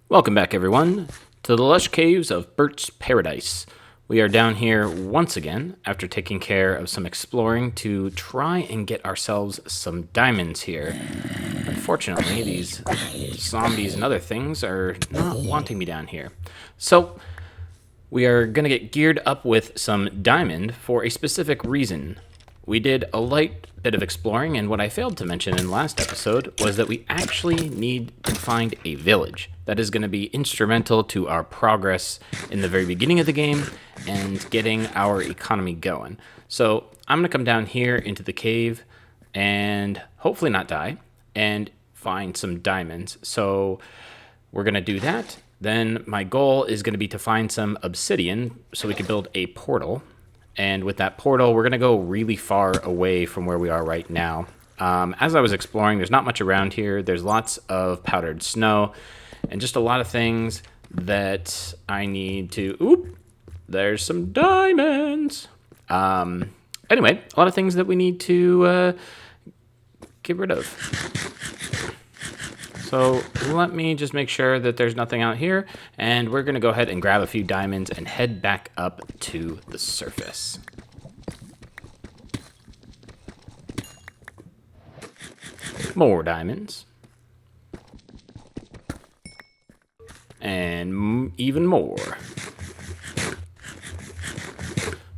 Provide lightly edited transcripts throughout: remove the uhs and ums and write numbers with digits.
Welcome back, everyone, to the lush caves of Bert's Paradise. We are down here once again after taking care of some exploring to try and get ourselves some diamonds here. Unfortunately, these zombies and other things are not wanting me down here. So, we are going to get geared up with some diamond for a specific reason. We did a light bit of exploring, and what I failed to mention in last episode was that we actually need to find a village. That is going to be instrumental to our progress in the very beginning of the game and getting our economy going. So I'm going to come down here into the cave and hopefully not die and find some diamonds. So we're going to do that. Then my goal is going to be to find some obsidian so we can build a portal. And with that portal, we're going to go really far away from where we are right now. As I was exploring, there's not much around here. There's lots of powdered snow and just a lot of things that I need to... Oop! There's some diamonds! Anyway, a lot of things that we need to get rid of. So let me just make sure that there's nothing out here, and we're going to go ahead and grab a few diamonds and head back up to the surface. More diamonds. And even more.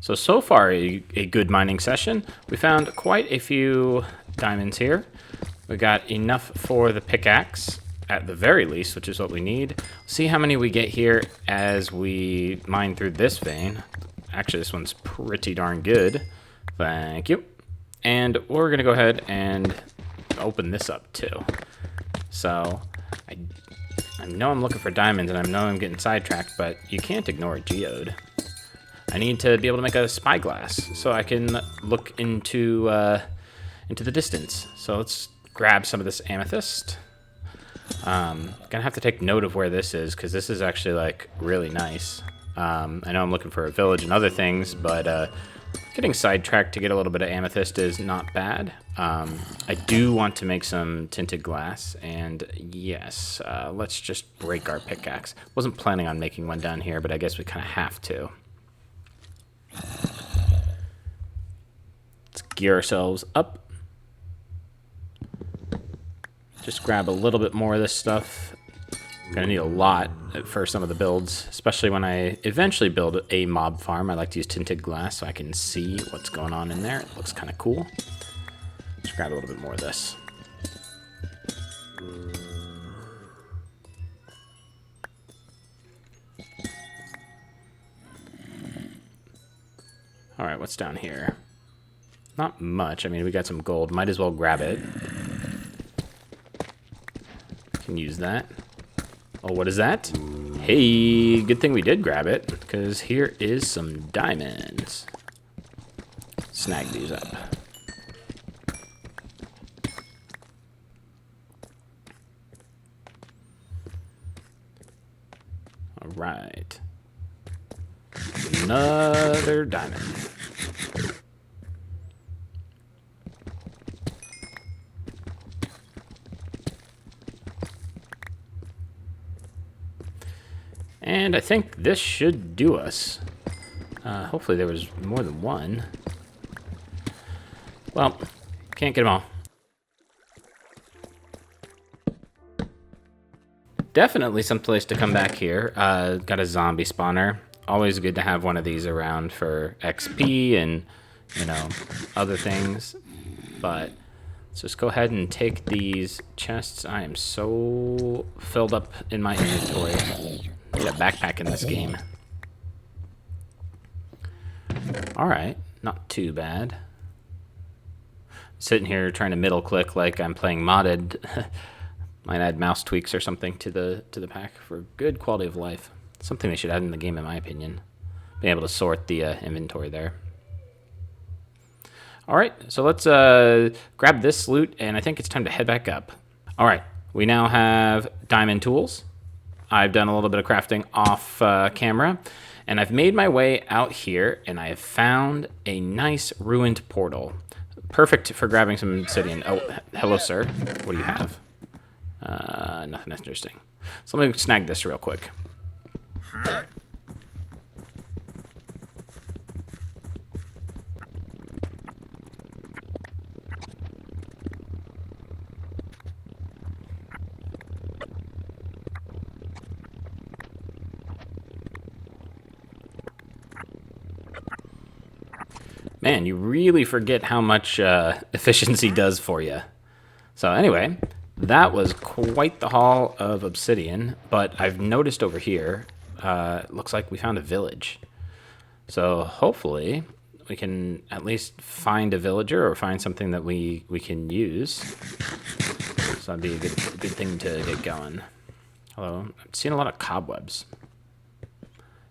So far a good mining session. We found quite a few diamonds here. We got enough for the pickaxe, at the very least, which is what we need. See how many we get here as we mine through this vein. Actually, this one's pretty darn good. Thank you. And we're going to go ahead and open this up, too. So, I know I'm looking for diamonds, and I know I'm getting sidetracked, but you can't ignore a geode. I need to be able to make a spyglass so I can look into the distance. So let's grab some of this amethyst. Gonna have to take note of where this is because this is actually like really nice. I know I'm looking for a village and other things, but getting sidetracked to get a little bit of amethyst is not bad. I do want to make some tinted glass, and yes, let's just break our pickaxe. Wasn't planning on making one down here, but I guess we kind of have to. Let's gear ourselves up. Just grab a little bit more of this stuff. Gonna need a lot for some of the builds, especially when I eventually build a mob farm. I like to use tinted glass so I can see what's going on in there. It looks kind of cool. Let's grab a little bit more of this. All right, what's down here? Not much. I mean, we got some gold. Might as well grab it. Can use that. Oh, what is that? Hey, good thing we did grab it, because here is some diamonds. Snag these up. All right. Another diamond. And I think this should do us. Hopefully there was more than one. Well, can't get them all. Definitely some place to come back here. Got a zombie spawner. Always good to have one of these around for XP and, you know, other things. But let's just go ahead and take these chests. I am so filled up in my inventory. Need a backpack in this game. Alright, not too bad. Sitting here trying to middle click like I'm playing modded. Might add mouse tweaks or something to the pack for good quality of life. Something they should add in the game, in my opinion. Being able to sort the inventory there. Alright, so let's grab this loot, and I think it's time to head back up. Alright, we now have diamond tools. I've done a little bit of crafting off camera, and I've made my way out here, and I have found a nice ruined portal. Perfect for grabbing some obsidian. Oh, hello, sir. What do you have? Nothing interesting. So let me snag this real quick. Man, you really forget how much efficiency does for you. So anyway, that was quite the haul of obsidian, but I've noticed over here, it looks like we found a village. So hopefully we can at least find a villager or find something that we can use. So that'd be a good thing to get going. Although, I've seen a lot of cobwebs.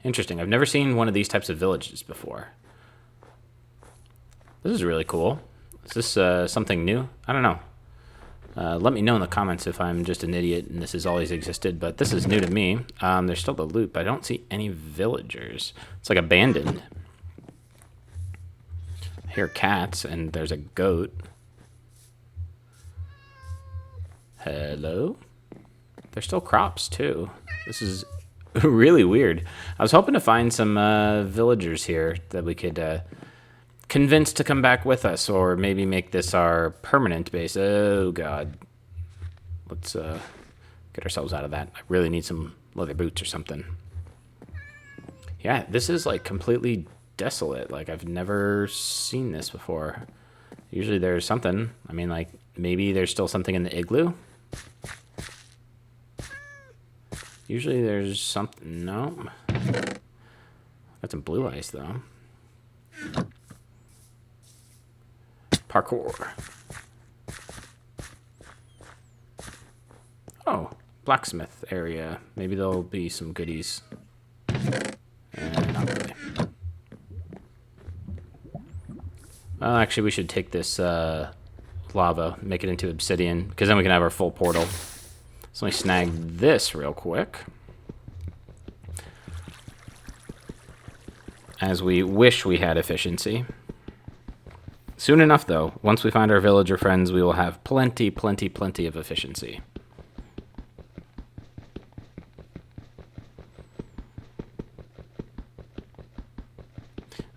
Interesting. I've never seen one of these types of villages before. This is really cool. Is this something new? I don't know. Let me know in the comments if I'm just an idiot and this has always existed, but this is new to me. There's still the loop, but I don't see any villagers. It's like abandoned. I hear cats, and there's a goat. Hello? There's still crops, too. This is really weird. I was hoping to find some villagers here that we could convince to come back with us, or maybe make this our permanent base. Oh, God. Let's get ourselves out of that. I really need some leather boots or something. Yeah, this is, like, completely desolate. Like, I've never seen this before. Usually there's something. I mean, like, maybe there's still something in the igloo? Usually there's something. No. Got some blue ice, though. Parkour. Oh, blacksmith area. Maybe there'll be some goodies. Not really. Well, actually, we should take this lava, make it into obsidian, because then we can have our full portal. So let me snag this real quick. As we wish we had efficiency. Soon enough, though, once we find our villager friends, we will have plenty of efficiency.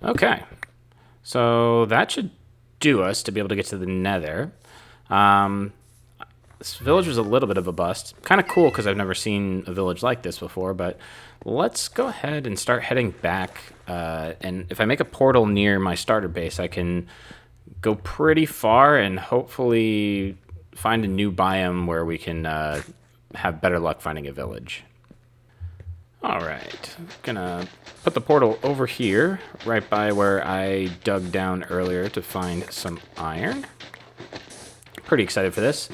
Okay. So that should do us to be able to get to the nether. This village was a little bit of a bust. Kind of cool because I've never seen a village like this before, but let's go ahead and start heading back. And if I make a portal near my starter base, I can go pretty far and hopefully find a new biome where we can have better luck finding a village. All right, gonna put the portal over here, right by where I dug down earlier to find some iron. Pretty excited for this.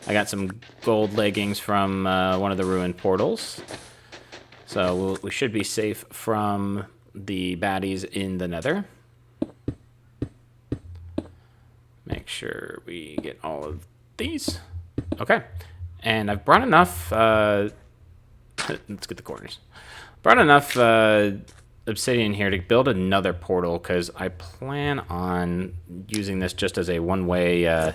I got some gold leggings from one of the ruined portals. So we should be safe from the baddies in the nether. Make sure we get all of these. Okay. And I've brought enough... let's get the corners. Brought enough obsidian here to build another portal, because I plan on using this just as a one-way...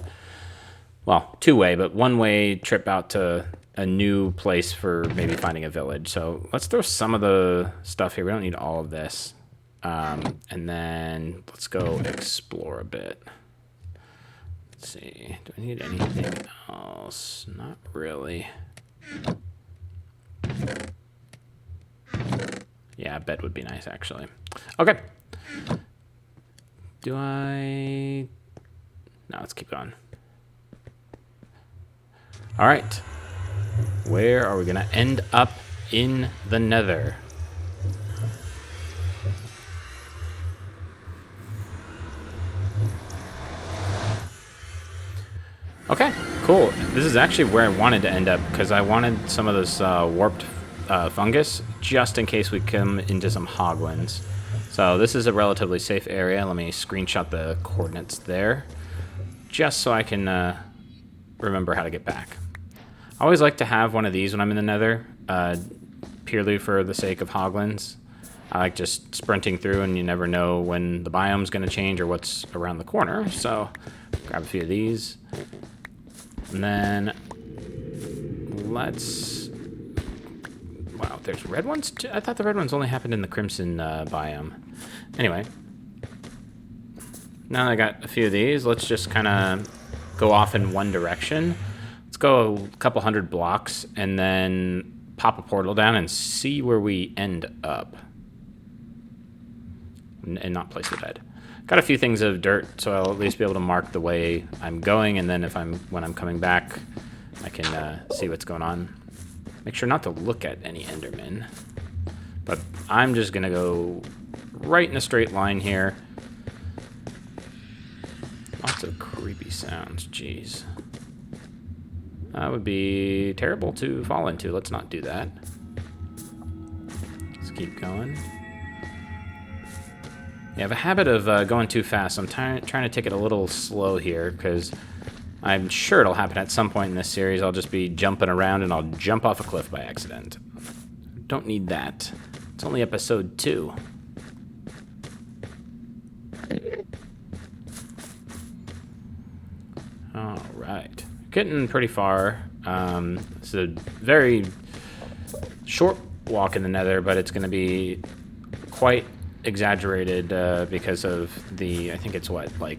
well, two-way, but one-way trip out to a new place for maybe finding a village. So let's throw some of the stuff here. We don't need all of this. And then let's go explore a bit. Let's see. Do I need anything else? Not really. Yeah, a bed would be nice, actually. Okay. Do I... No, let's keep going. All right. Where are we going to end up in the nether? Okay, cool. This is actually where I wanted to end up, because I wanted some of this warped fungus just in case we come into some hoglins. So this is a relatively safe area. Let me screenshot the coordinates there, just so I can remember how to get back. I always like to have one of these when I'm in the nether, purely for the sake of hoglins. I like just sprinting through, and you never know when the biome's going to change or what's around the corner. So grab a few of these. And then let's there's red ones too? I thought the red ones only happened in the crimson biome. Anyway. Now that I got a few of these, let's just kind of go off in one direction. Let's go a couple hundred blocks and then pop a portal down and see where we end up. And not place the bed. Got a few things of dirt, so I'll at least be able to mark the way I'm going, and then when I'm coming back, I can see what's going on. Make sure not to look at any Endermen. But I'm just gonna go right in a straight line here. Lots of creepy sounds, jeez. That would be terrible to fall into. Let's not do that. Let's keep going. Yeah, I have a habit of going too fast. I'm trying to take it a little slow here, because I'm sure it'll happen at some point in this series. I'll just be jumping around and I'll jump off a cliff by accident. Don't need that. It's only episode 2. All right. Getting pretty far. It's a very short walk in the nether, but it's going to be quite exaggerated because of the, I think it's what, like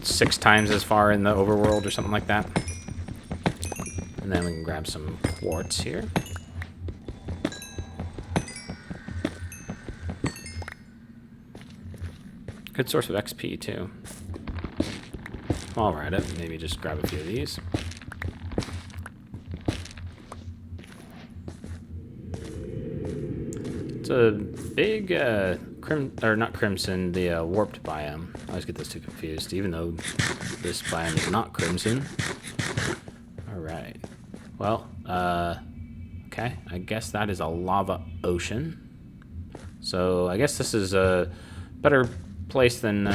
6 times as far in the overworld or something like that. And then we can grab some quartz here. Good source of XP too. While we're at it, maybe just grab a few of these. It's a big not crimson, the warped biome. I always get those two confused, even though this biome is not crimson. Alright. Well, okay, I guess that is a lava ocean. So I guess this is a better place than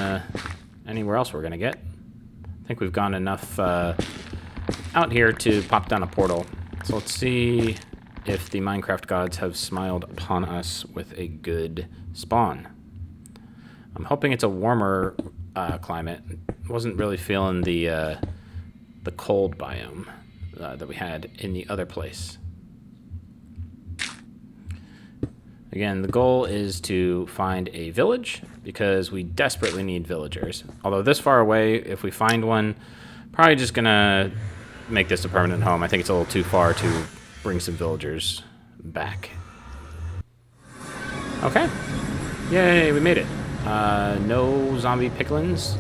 anywhere else we're gonna get. I think we've gone enough out here to pop down a portal. So let's see if the Minecraft gods have smiled upon us with a good spawn. I'm hoping it's a warmer climate. Wasn't really feeling the cold biome that we had in the other place. Again, the goal is to find a village because we desperately need villagers. Although this far away, if we find one, probably just gonna make this a permanent home. I think it's a little too far to bring some villagers back. Okay. Yay, we made it. No zombie piglins.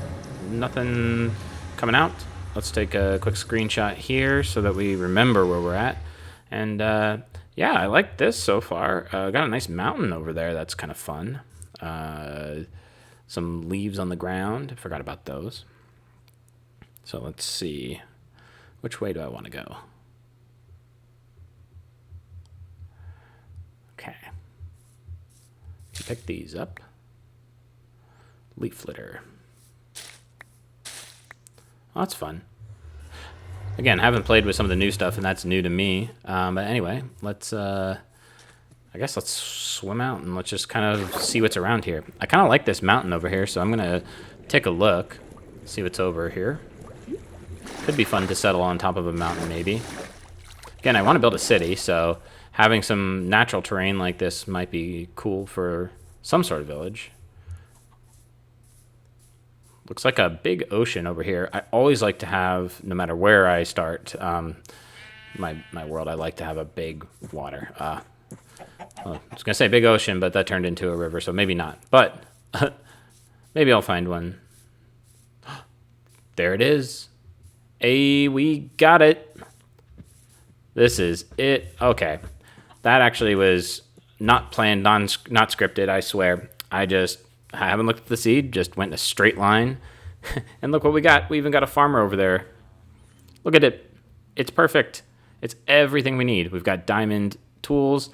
Nothing coming out. Let's take a quick screenshot here so that we remember where we're at. And yeah, I like this so far. Got a nice mountain over there. That's kind of fun. Some leaves on the ground. I forgot about those. So let's see. Which way do I want to go? Okay. Pick these up. Leaf litter. Oh, that's fun. Again, haven't played with some of the new stuff, and that's new to me. But anyway, let's, I guess let's swim out and let's just kind of see what's around here. I kind of like this mountain over here, so I'm going to take a look, see what's over here. Could be fun to settle on top of a mountain, maybe. Again, I want to build a city, so having some natural terrain like this might be cool for some sort of village. Looks like a big ocean over here. I always like to have, no matter where I start, my world, I like to have a big water. Well, I was going to say big ocean, but that turned into a river, so maybe not. But maybe I'll find one. There it is. Hey, we got it. This is it. Okay. That actually was not planned, not scripted, I swear. I haven't looked at the seed, just went in a straight line. And look what we got. We even got a farmer over there. Look at it. It's perfect. It's everything we need. We've got diamond tools.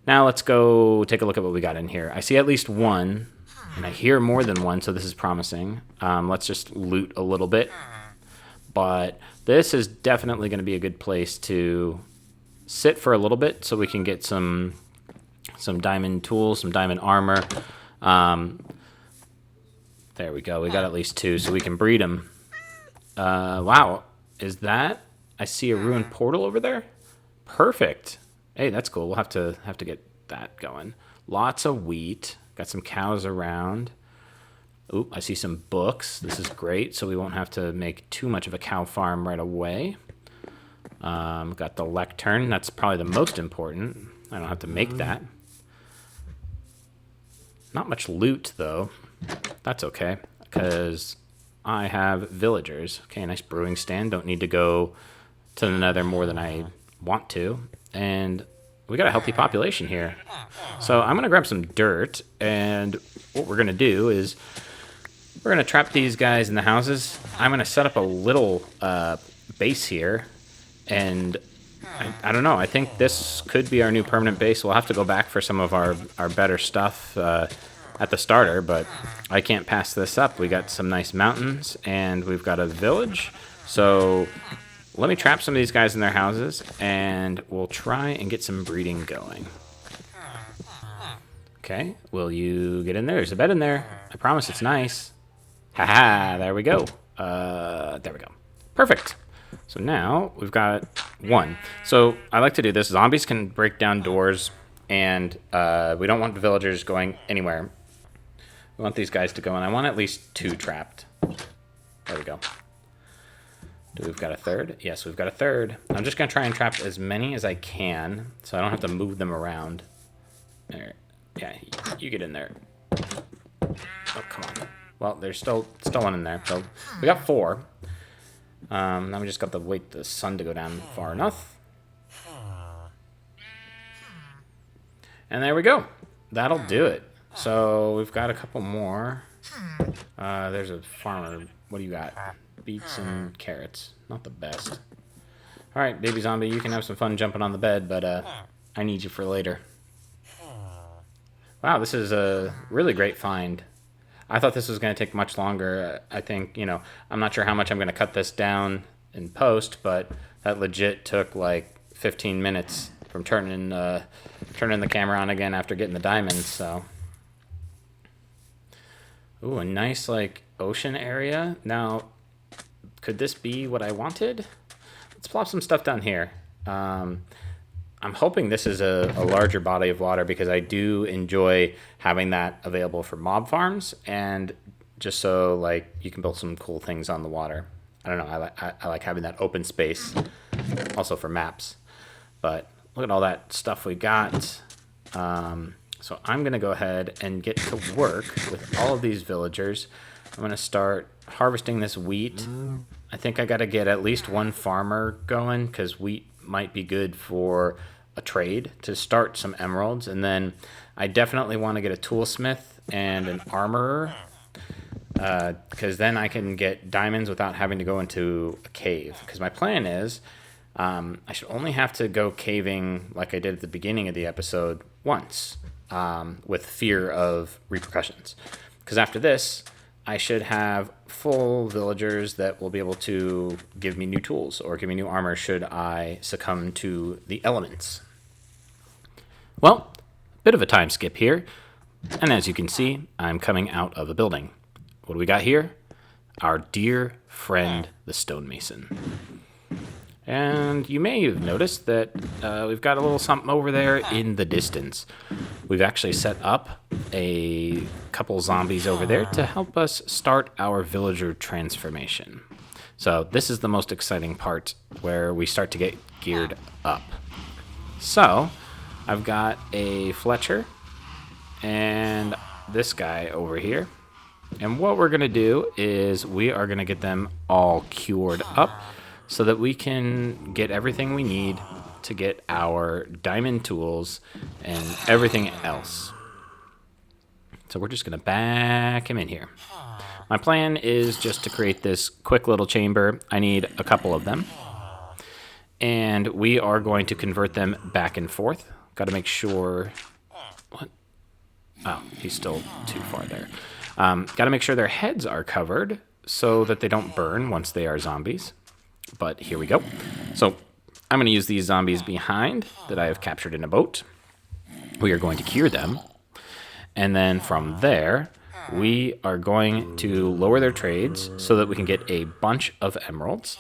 Now let's go take a look at what we got in here. I see at least one, and I hear more than one, so this is promising. Let's just loot a little bit. But this is definitely going to be a good place to sit for a little bit so we can get some diamond tools, some diamond armor. There we go. We got at least 2, so we can breed them. Wow. Is that? I see a ruined portal over there. Perfect. Hey, that's cool. We'll have to get that going. Lots of wheat. Got some cows around. Oop, I see some books. This is great, so we won't have to make too much of a cow farm right away. Got the lectern. That's probably the most important. I don't have to make that. Not much loot, though. That's okay, because I have villagers. Okay, nice brewing stand. Don't need to go to the nether more than I want to. And we got a healthy population here. So I'm going to grab some dirt, and what we're going to do is we're going to trap these guys in the houses. I'm going to set up a little base here, and I don't know. I think this could be our new permanent base. We'll have to go back for some of our better stuff at the starter, but I can't pass this up. We got some nice mountains, and we've got a village. So let me trap some of these guys in their houses, and we'll try and get some breeding going. Okay, will you get in there? There's a bed in there. I promise it's nice. Haha, there we go. There we go. Perfect. So now we've got one. So I like to do this. Zombies can break down doors, and we don't want the villagers going anywhere. We want these guys to go, and I want at least 2 trapped. There we go. Do we've got a third? Yes, we've got a third. I'm just going to try and trap as many as I can, so I don't have to move them around. There. Yeah, you get in there. Oh, come on. Well, there's still one in there. So we got 4. Now we just got to wait the sun to go down far enough. And there we go. That'll do it. So we've got a couple more. There's a farmer. What do you got? Beets and carrots. Not the best. All right, baby zombie, you can have some fun jumping on the bed, but I need you for later. Wow, this is a really great find. I thought this was going to take much longer. I think, I'm not sure how much I'm going to cut this down in post, but that legit took like 15 minutes from turning the camera on again after getting the diamonds, so. Ooh, a nice, ocean area. Now, could this be what I wanted? Let's plop some stuff down here. I'm hoping this is a larger body of water because I do enjoy having that available for mob farms and just so you can build some cool things on the water. I don't know. I like having that open space also for maps. But look at all that stuff we got. So I'm going to go ahead and get to work with all of these villagers. I'm going to start harvesting this wheat. I think I got to get at least 1 farmer going because wheat might be good for a trade to start some emeralds. And then I definitely want to get a toolsmith and an armorer because then I can get diamonds without having to go into a cave. Because my plan is I should only have to go caving like I did at the beginning of the episode once with fear of repercussions. Because after this, I should have full villagers that will be able to give me new tools or give me new armor should I succumb to the elements. Well, bit of a time skip here. And as you can see, I'm coming out of a building. What do we got here? Our dear friend, the stonemason. And you may have noticed that we've got a little something over there in the distance. We've actually set up a couple zombies over there to help us start our villager transformation. So this is the most exciting part where we start to get geared up. So I've got a Fletcher and this guy over here. And what we're going to do is we are going to get them all cured up so that we can get everything we need to get our diamond tools and everything else. So we're just going to back him in here. My plan is just to create this quick little chamber. I need a couple of them. And we are going to convert them back and forth. Got to make sure... What? Oh, he's still too far there. Got to make sure their heads are covered so that they don't burn once they are zombies. But here we go. So I'm going to use these zombies behind that I have captured in a boat. We are going to cure them. And then from there, we are going to lower their trades so that we can get a bunch of emeralds.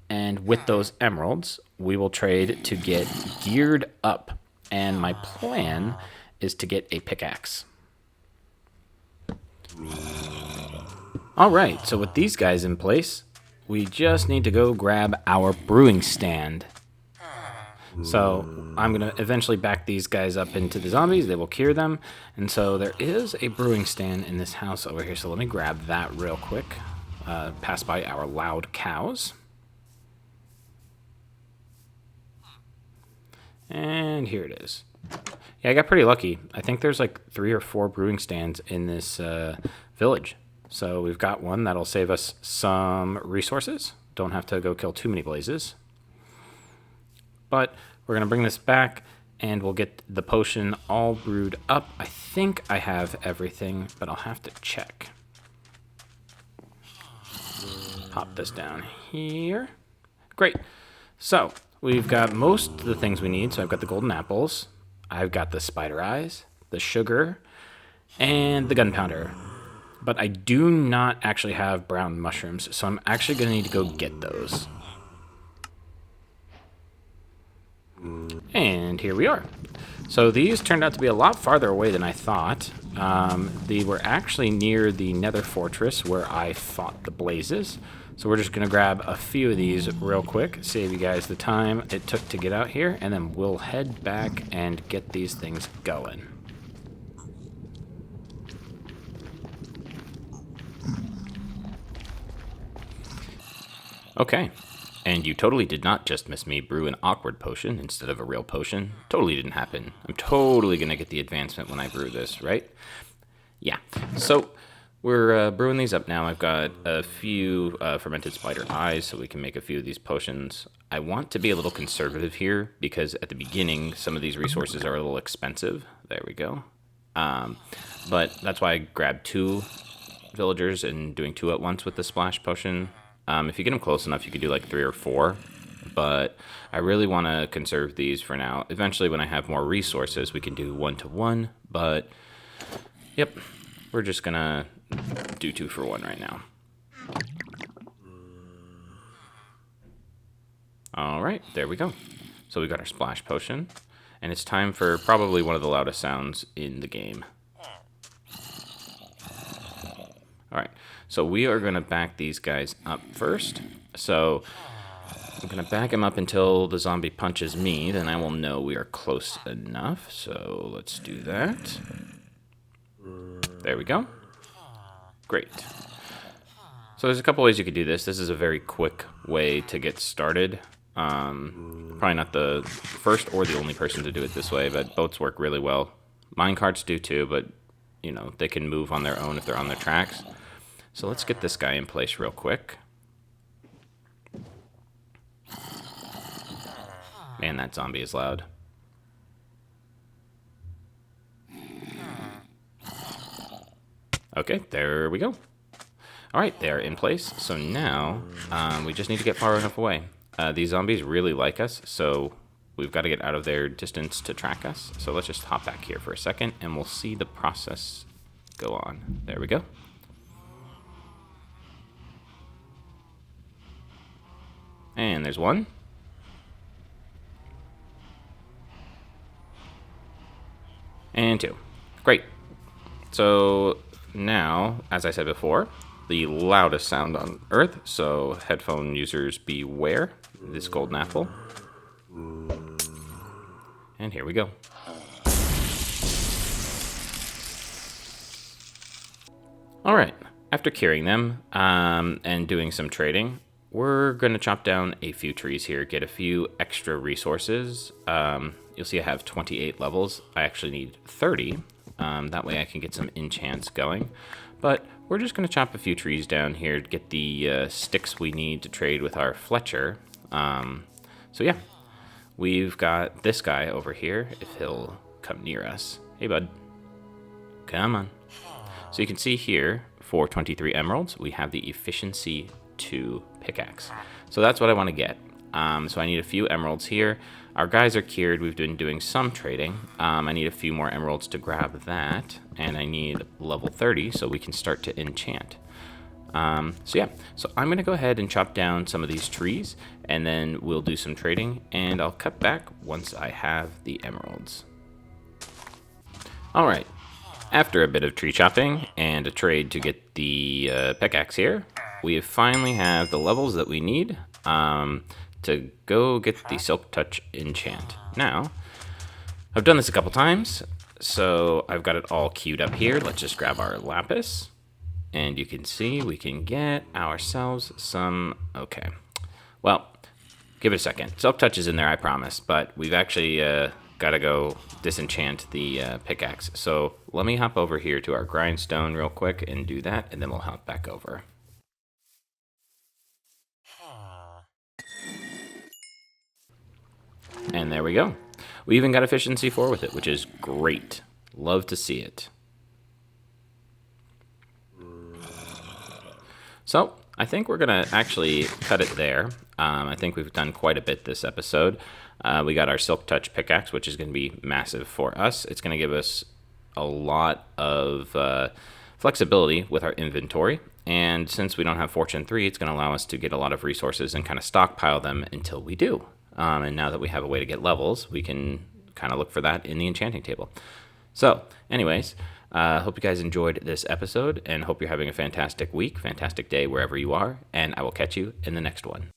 And with those emeralds, we will trade to get geared up. And my plan is to get a pickaxe. All right, so with these guys in place, we just need to go grab our brewing stand. So I'm going to eventually back these guys up into the zombies. They will cure them. And so there is a brewing stand in this house over here. So let me grab that real quick. Pass by our loud cows. And here it is. Yeah, I got pretty lucky. I think there's like 3 or 4 brewing stands in this village. So we've got one that'll save us some resources. Don't have to go kill too many blazes. But we're going to bring this back, and we'll get the potion all brewed up. I think I have everything, but I'll have to check. Pop this down here. Great. So we've got most of the things we need. So I've got the golden apples. I've got the spider eyes, the sugar, and the gunpowder. But I do not actually have brown mushrooms, so I'm actually going to need to go get those. And here we are. So these turned out to be a lot farther away than I thought. They were actually near the nether fortress where I fought the blazes. So we're just going to grab a few of these real quick, save you guys the time it took to get out here, and then we'll head back and get these things going. Okay. And you totally did not just miss me brew an awkward potion instead of a real potion. Totally didn't happen. I'm totally going to get the advancement when I brew this, right? Yeah. So we're brewing these up now. I've got a few fermented spider eyes, so we can make a few of these potions. I want to be a little conservative here because at the beginning, some of these resources are a little expensive. There we go. But that's why I grabbed 2 villagers and doing 2 at once with the splash potion. If you get them close enough, you could do like 3 or 4, but I really want to conserve these for now. Eventually, when I have more resources, we can do 1-to-1, but yep, we're just going to do 2 for 1 right now. All right, there we go. So we got our splash potion, and it's time for probably one of the loudest sounds in the game. All right, so we are going to back these guys up first. So I'm going to back him up until the zombie punches me. Then I will know we are close enough. So let's do that. There we go. Great. So there's a couple ways you could do this. This is a very quick way to get started. Probably not the first or the only person to do it this way, but boats work really well. Minecarts do too, but you know, they can move on their own if they're on their tracks. So let's get this guy in place real quick. Man, that zombie is loud. Okay, there we go. All right, they're in place. So now we just need to get far enough away. These zombies really like us, so we've got to get out of their distance to track us. So let's just hop back here for a second, and we'll see the process go on. There we go. And there's 1. And 2. Great. So now, as I said before, the loudest sound on Earth, so headphone users beware, this golden apple. And here we go. All right, after curing them and doing some trading, we're going to chop down a few trees here, get a few extra resources. You'll see I have 28 levels. I actually need 30. That way I can get some enchants going. But we're just going to chop a few trees down here to get the sticks we need to trade with our Fletcher. So yeah, we've got this guy over here, if he'll come near us. Hey, bud. Come on. So you can see here, for 23 emeralds, we have the efficiency 2 pickaxe. So that's what I want to get. So I need a few emeralds here. Our guys are cured. We've been doing some trading. I need a few more emeralds to grab that. And I need level 30 so we can start to enchant. So yeah, so I'm going to go ahead and chop down some of these trees, and then we'll do some trading, and I'll cut back once I have the emeralds. All right, after a bit of tree chopping and a trade to get the pickaxe here, we finally have the levels that we need to go get the Silk Touch enchant. Now, I've done this a couple times, so I've got it all queued up here. Let's just grab our lapis, and you can see we can get ourselves some... Okay, well, give it a second. Silk Touch is in there, I promise, but we've actually got to go disenchant the pickaxe. So let me hop over here to our grindstone real quick and do that, and then we'll hop back over. And there we go. We even got efficiency 4 with it, which is great. Love to see it. So I think we're going to actually cut it there. I think we've done quite a bit this episode. We got our Silk Touch pickaxe, which is going to be massive for us. It's going to give us a lot of flexibility with our inventory. And since we don't have Fortune 3, it's going to allow us to get a lot of resources and kind of stockpile them until we do. And now that we have a way to get levels, we can kind of look for that in the enchanting table. So, anyways, hope you guys enjoyed this episode, and hope you're having a fantastic week, fantastic day wherever you are, and I will catch you in the next one.